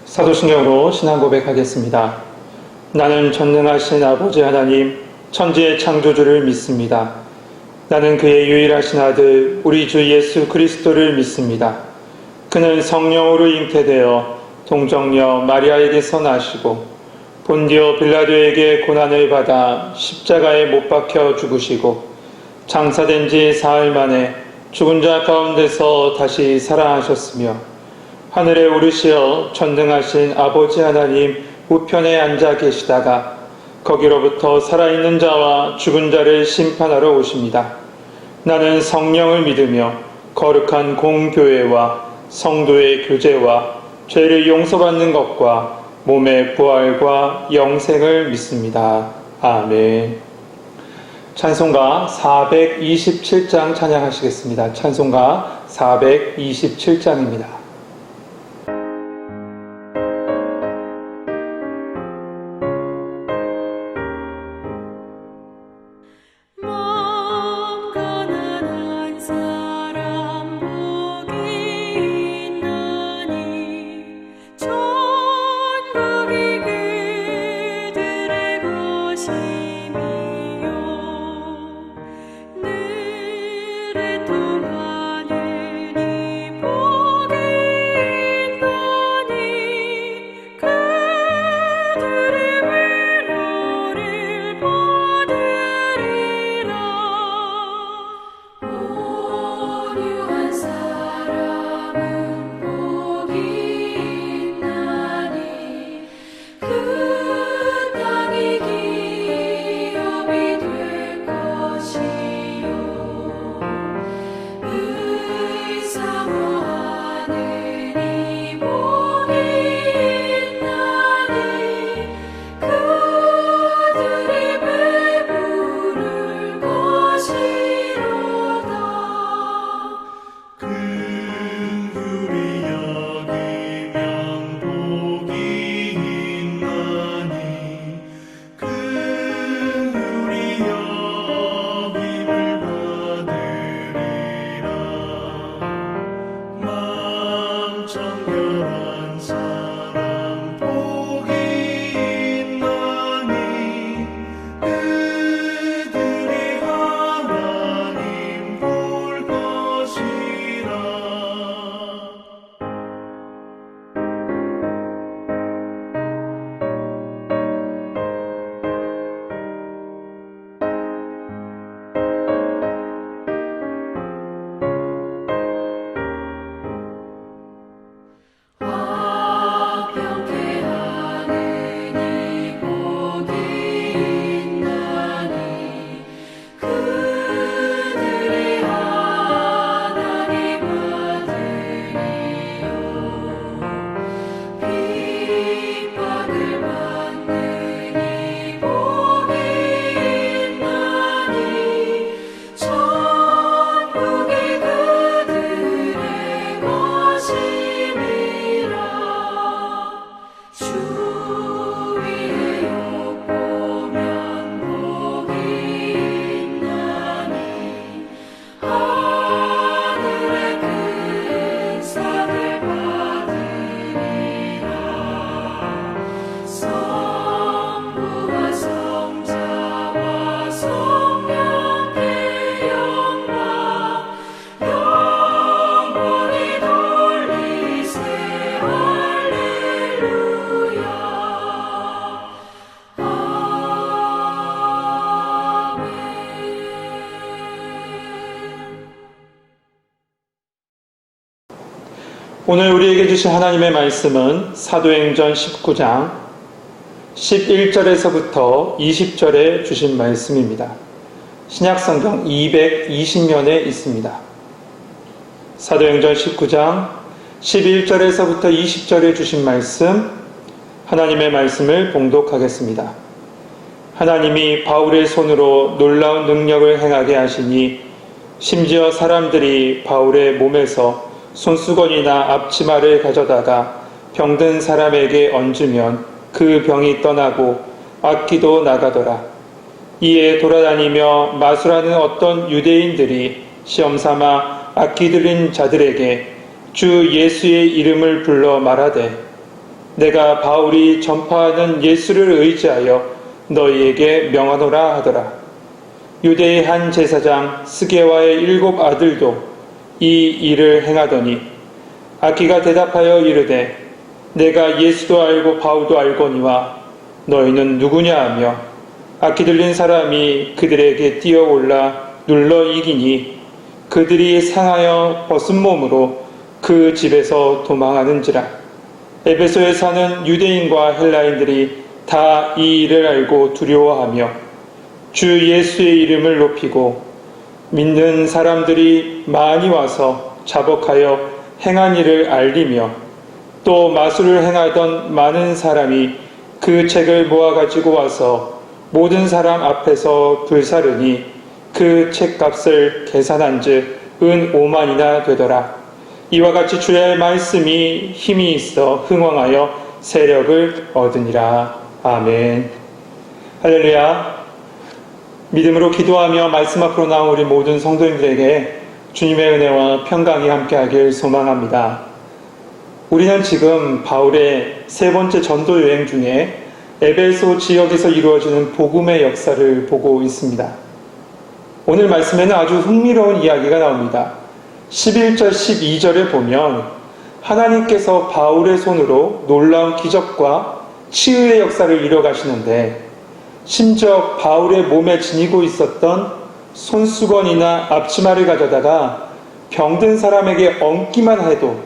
사도신경으로 신앙 고백하겠습니다. 나는 전능하신 아버지 하나님, 천지의 창조주를 믿습니다. 나는 그의 유일하신 아들, 우리 주 예수 그리스도를 믿습니다. 그는 성령으로 잉태되어 동정녀 마리아에게서 나시고 본디오 빌라도에게 고난을 받아 십자가에 못 박혀 죽으시고 장사된 지 사흘 만에 죽은 자 가운데서 다시 살아나셨으며 하늘에 오르시어 전능하신 아버지 하나님 우편에 앉아 계시다가 거기로부터 살아있는 자와 죽은 자를 심판하러 오십니다. 나는 성령을 믿으며 거룩한 공교회와 성도의 교제와 죄를 용서받는 것과 몸의 부활과 영생을 믿습니다. 아멘. 찬송가 427장 찬양하시겠습니다. 찬송가 427장입니다. 오늘 우리에게 주신 하나님의 말씀은 사도행전 19장 11절에서부터 20절에 주신 말씀입니다. 신약성경 220면에 있습니다. 사도행전 19장 11절에서부터 20절에 주신 말씀, 하나님의 말씀을 봉독하겠습니다. 하나님이 바울의 손으로 놀라운 능력을 행하게 하시니 심지어 사람들이 바울의 몸에서 손수건이나 앞치마를 가져다가 병든 사람에게 얹으면 그 병이 떠나고 악기도 나가더라. 이에 돌아다니며 마술하는 어떤 유대인들이 시험삼아 악기 들린 자들에게 주 예수의 이름을 불러 말하되 내가 바울이 전파하는 예수를 의지하여 너희에게 명하노라 하더라. 유대의 한 제사장 스게와의 7 아들도 이 일을 행하더니 아키가 대답하여 이르되 내가 예수도 알고 바울도 알거니와 너희는 누구냐 하며 악기 들린 사람이 그들에게 뛰어올라 눌러 이기니 그들이 상하여 벗은 몸으로 그 집에서 도망하는지라. 에베소에 사는 유대인과 헬라인들이 다 이 일을 알고 두려워하며 주 예수의 이름을 높이고 믿는 사람들이 많이 와서 자복하여 행한 일을 알리며 또 마술을 행하던 많은 사람이 그 책을 모아가지고 와서 모든 사람 앞에서 불사르니 그 책값을 계산한즉 은 5만이나 되더라. 이와 같이 주의 말씀이 힘이 있어 흥왕하여 세력을 얻으니라. 아멘. 할렐루야. 믿음으로 기도하며 말씀 앞으로 나온 우리 모든 성도님들에게 주님의 은혜와 평강이 함께하길 소망합니다. 우리는 지금 바울의 3번째 전도 여행 중에 에베소 지역에서 이루어지는 복음의 역사를 보고 있습니다. 오늘 말씀에는 아주 흥미로운 이야기가 나옵니다. 11절, 12절에 보면 하나님께서 바울의 손으로 놀라운 기적과 치유의 역사를 이뤄가시는데 심지어 바울의 몸에 지니고 있었던 손수건이나 앞치마를 가져다가 병든 사람에게 얹기만 해도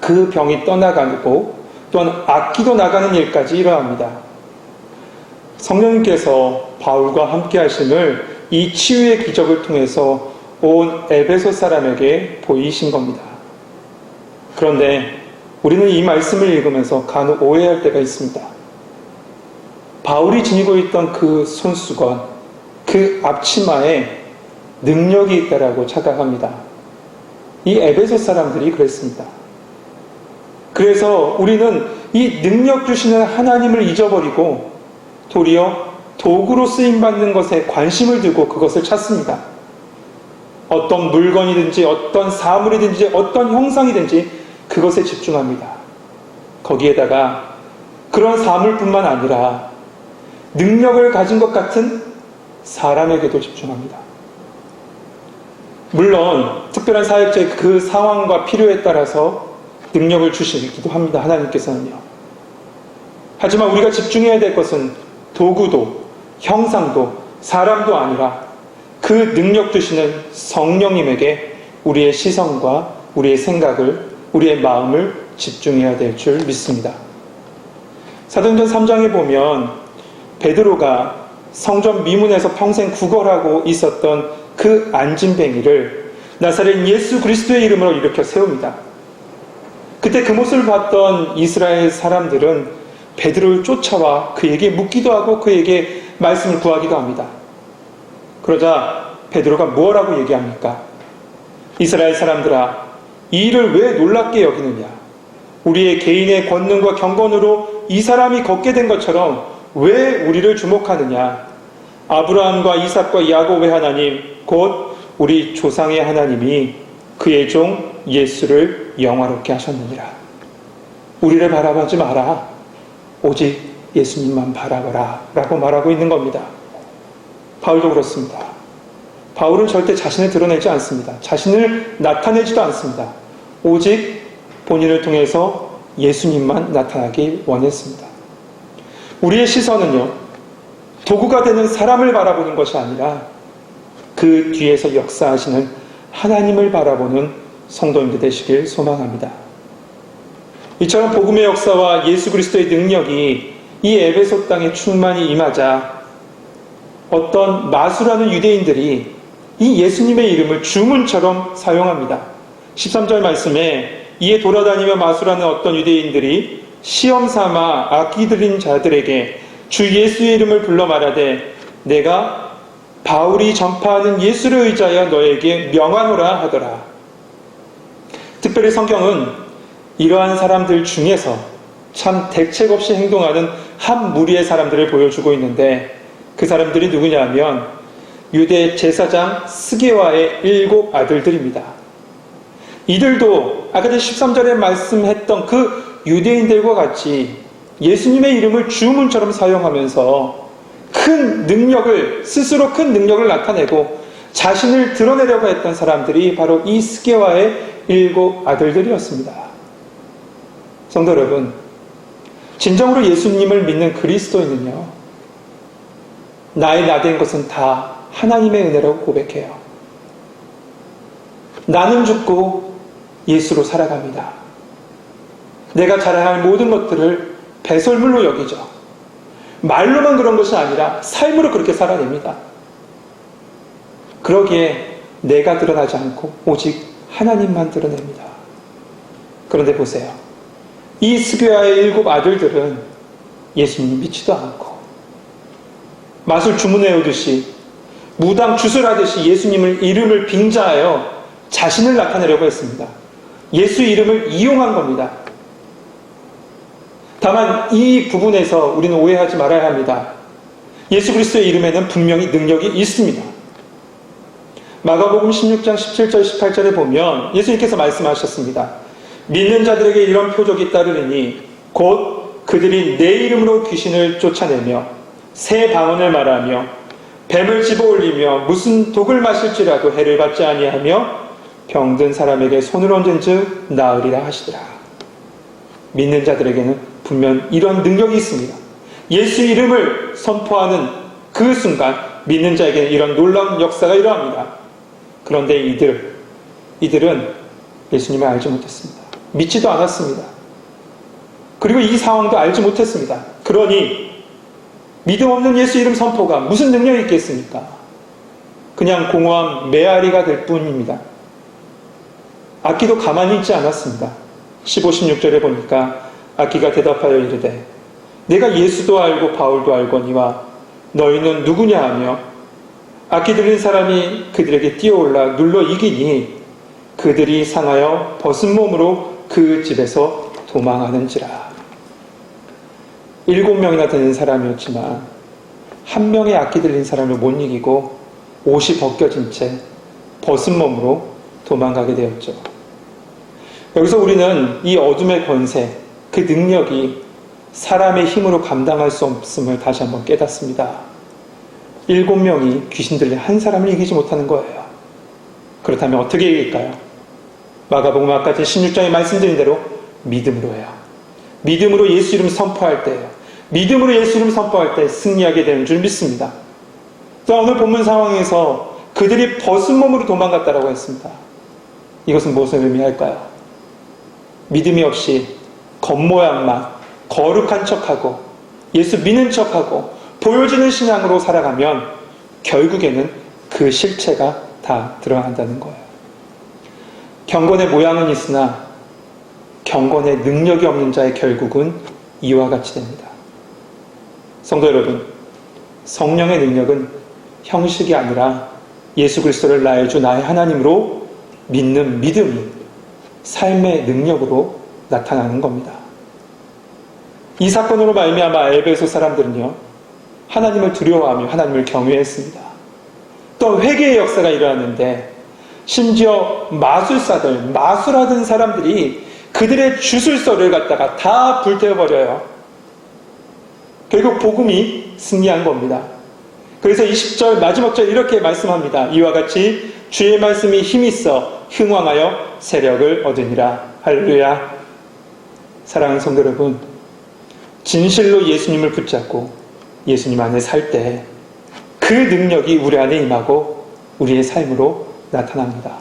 그 병이 떠나가고 또한 악기도 나가는 일까지 일어납니다. 성령님께서 바울과 함께 하심을 이 치유의 기적을 통해서 온 에베소 사람에게 보이신 겁니다. 그런데 우리는 이 말씀을 읽으면서 간혹 오해할 때가 있습니다. 바울이 지니고 있던 그 손수건, 그 앞치마에 능력이 있다라고 착각합니다. 이 에베소 사람들이 그랬습니다. 그래서 우리는 이 능력 주시는 하나님을 잊어버리고 도리어 도구로 쓰임받는 것에 관심을 두고 그것을 찾습니다. 어떤 물건이든지 어떤 사물이든지 어떤 형상이든지 그것에 집중합니다. 거기에다가 그런 사물뿐만 아니라 능력을 가진 것 같은 사람에게도 집중합니다. 물론 특별한 사역자의 그 상황과 필요에 따라서 능력을 주시기도 합니다. 하나님께서는요. 하지만 우리가 집중해야 될 것은 도구도 형상도 사람도 아니라 그 능력 주시는 성령님에게 우리의 시선과 우리의 생각을 우리의 마음을 집중해야 될 줄 믿습니다. 사도행전 3장에 보면 베드로가 성전 미문에서 평생 구걸하고 있었던 그 안진뱅이를 나사렛 예수 그리스도의 이름으로 일으켜 세웁니다. 그때 그 모습을 봤던 이스라엘 사람들은 베드로를 쫓아와 그에게 묻기도 하고 그에게 말씀을 구하기도 합니다. 그러자 베드로가 뭐라고 얘기합니까? 이스라엘 사람들아, 이 일을 왜 놀랍게 여기느냐? 우리의 개인의 권능과 경건으로 이 사람이 걷게 된 것처럼 왜 우리를 주목하느냐? 아브라함과 이삭과 야곱의 하나님, 곧 우리 조상의 하나님이 그의 종 예수를 영화롭게 하셨느니라. 우리를 바라보지 마라. 오직 예수님만 바라보라 라고 말하고 있는 겁니다. 바울도 그렇습니다. 바울은 절대 자신을 드러내지 않습니다. 자신을 나타내지도 않습니다. 오직 본인을 통해서 예수님만 나타나기 원했습니다. 우리의 시선은요, 도구가 되는 사람을 바라보는 것이 아니라 그 뒤에서 역사하시는 하나님을 바라보는 성도님들 되시길 소망합니다. 이처럼 복음의 역사와 예수 그리스도의 능력이 이 에베소 땅에 충만히 임하자 어떤 마술하는 유대인들이 이 예수님의 이름을 주문처럼 사용합니다. 13절 말씀에 이에 돌아다니며 마술하는 어떤 유대인들이 시험 삼아 악기 들린 자들에게 주 예수의 이름을 불러 말하되 내가 바울이 전파하는 예수를 의지하여 너에게 명하노라 하더라. 특별히 성경은 이러한 사람들 중에서 참 대책 없이 행동하는 한 무리의 사람들을 보여주고 있는데 그 사람들이 누구냐 하면 유대 제사장 스게와의 7 아들들입니다. 이들도 아까 13절에 말씀했던 그 유대인들과 같이 예수님의 이름을 주문처럼 사용하면서 스스로 큰 능력을 나타내고 자신을 드러내려고 했던 사람들이 바로 이 스게와의 7 아들들이었습니다. 성도 여러분, 진정으로 예수님을 믿는 그리스도인은요, 나의 나된 것은 다 하나님의 은혜라고 고백해요. 나는 죽고 예수로 살아갑니다. 내가 자랑할 모든 것들을 배설물로 여기죠. 말로만 그런 것이 아니라 삶으로 그렇게 살아냅니다. 그러기에 내가 드러나지 않고 오직 하나님만 드러냅니다. 그런데 보세요. 이 스게와의 7 아들들은 예수님 믿지도 않고 마술 주문해오듯이 무당 주술하듯이 예수님을 이름을 빙자하여 자신을 나타내려고 했습니다. 예수 이름을 이용한 겁니다. 다만 이 부분에서 우리는 오해하지 말아야 합니다. 예수 그리스도의 이름에는 분명히 능력이 있습니다. 마가복음 16장 17절 18절에 보면 예수님께서 말씀하셨습니다. 믿는 자들에게 이런 표적이 따르리니 곧 그들이 내 이름으로 귀신을 쫓아내며 새 방언을 말하며 뱀을 집어올리며 무슨 독을 마실지라도 해를 받지 아니하며 병든 사람에게 손을 얹은 즉 나으리라 하시더라. 믿는 자들에게는 분명 이런 능력이 있습니다. 예수 이름을 선포하는 그 순간 믿는 자에게는 이런 놀라운 역사가 일어납니다. 그런데 이들은 예수님을 알지 못했습니다. 믿지도 않았습니다. 그리고 이 상황도 알지 못했습니다. 그러니 믿음 없는 예수 이름 선포가 무슨 능력이 있겠습니까? 그냥 공허한 메아리가 될 뿐입니다. 악기도 가만히 있지 않았습니다. 15, 16절에 보니까 악기가 대답하여 이르되 내가 예수도 알고 바울도 알거니와 너희는 누구냐 하며 악기 들린 사람이 그들에게 뛰어올라 눌러 이기니 그들이 상하여 벗은 몸으로 그 집에서 도망하는지라. 7명이나 되는 사람이었지만 한 명의 악기 들린 사람을 못 이기고 옷이 벗겨진 채 벗은 몸으로 도망가게 되었죠. 여기서 우리는 이 어둠의 권세, 그 능력이 사람의 힘으로 감당할 수 없음을 다시 한번 깨닫습니다. 7명이 귀신 들린 한 사람을 이기지 못하는 거예요. 그렇다면 어떻게 이길까요? 마가복음 아까 16장에 말씀드린 대로 믿음으로 해요. 믿음으로 예수 이름 선포할 때예요. 믿음으로 예수 이름 선포할 때 승리하게 되는 줄 믿습니다. 또 오늘 본문 상황에서 그들이 벗은 몸으로 도망갔다라고 했습니다. 이것은 무엇을 의미할까요? 믿음이 없이 겉모양만 거룩한 척하고 예수 믿는 척하고 보여지는 신앙으로 살아가면 결국에는 그 실체가 다 드러난다는 거예요. 경건의 모양은 있으나 경건의 능력이 없는 자의 결국은 이와 같이 됩니다. 성도 여러분, 성령의 능력은 형식이 아니라 예수 그리스도를 나의 주 나의 하나님으로 믿는 믿음이 삶의 능력으로 나타나는 겁니다. 이 사건으로 말미암아 에베소 사람들은요, 하나님을 두려워하며 하나님을 경외했습니다. 또 회개의 역사가 일어났는데 심지어 마술사들, 마술하던 사람들이 그들의 주술서를 갖다가 다 불태워버려요. 결국 복음이 승리한 겁니다. 그래서 20절 마지막 절 이렇게 말씀합니다. 이와 같이 주의 말씀이 힘있어 흥왕하여 세력을 얻으니라. 할렐루야. 사랑하는 성도 여러분, 진실로 예수님을 붙잡고 예수님 안에 살 때 그 능력이 우리 안에 임하고 우리의 삶으로 나타납니다.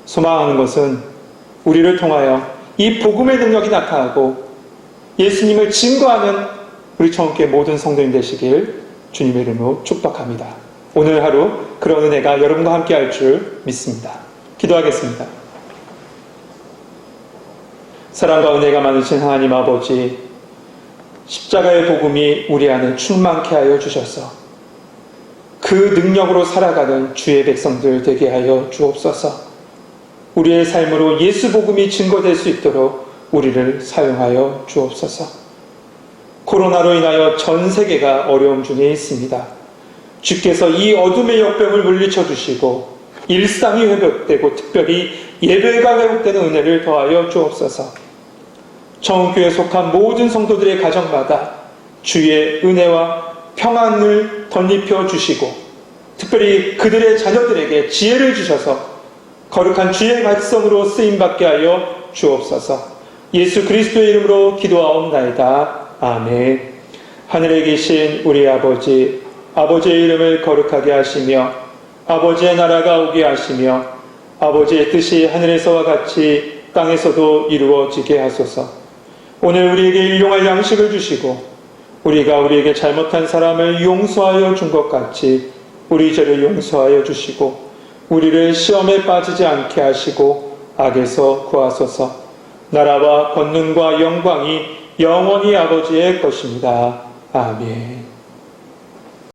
소망하는 것은 우리를 통하여 이 복음의 능력이 나타나고 예수님을 증거하는 우리 청교회 모든 성도님 되시길 주님의 이름으로 축복합니다. 오늘 하루 그런 은혜가 여러분과 함께 할 줄 믿습니다. 기도하겠습니다. 사랑과 은혜가 많으신 하나님 아버지, 십자가의 복음이 우리 안에 충만케 하여 주셔서 그 능력으로 살아가는 주의 백성들 되게 하여 주옵소서. 우리의 삶으로 예수 복음이 증거될 수 있도록 우리를 사용하여 주옵소서. 코로나로 인하여 전 세계가 어려움 중에 있습니다. 주께서 이 어둠의 역병을 물리쳐 주시고 일상이 회복되고 특별히 예배가 회복되는 은혜를 더하여 주옵소서. 청운교회에 속한 모든 성도들의 가정마다 주의 은혜와 평안을 덧입혀 주시고 특별히 그들의 자녀들에게 지혜를 주셔서 거룩한 주의 백성으로 쓰임받게 하여 주옵소서. 예수 그리스도의 이름으로 기도하옵나이다. 아멘. 하늘에 계신 우리 아버지, 아버지의 이름을 거룩하게 하시며 아버지의 나라가 오게 하시며 아버지의 뜻이 하늘에서와 같이 땅에서도 이루어지게 하소서. 오늘 우리에게 일용할 양식을 주시고 우리가 우리에게 잘못한 사람을 용서하여 준 것 같이 우리 죄를 용서하여 주시고 우리를 시험에 빠지지 않게 하시고 악에서 구하소서. 나라와 권능과 영광이 영원히 아버지의 것입니다. 아멘.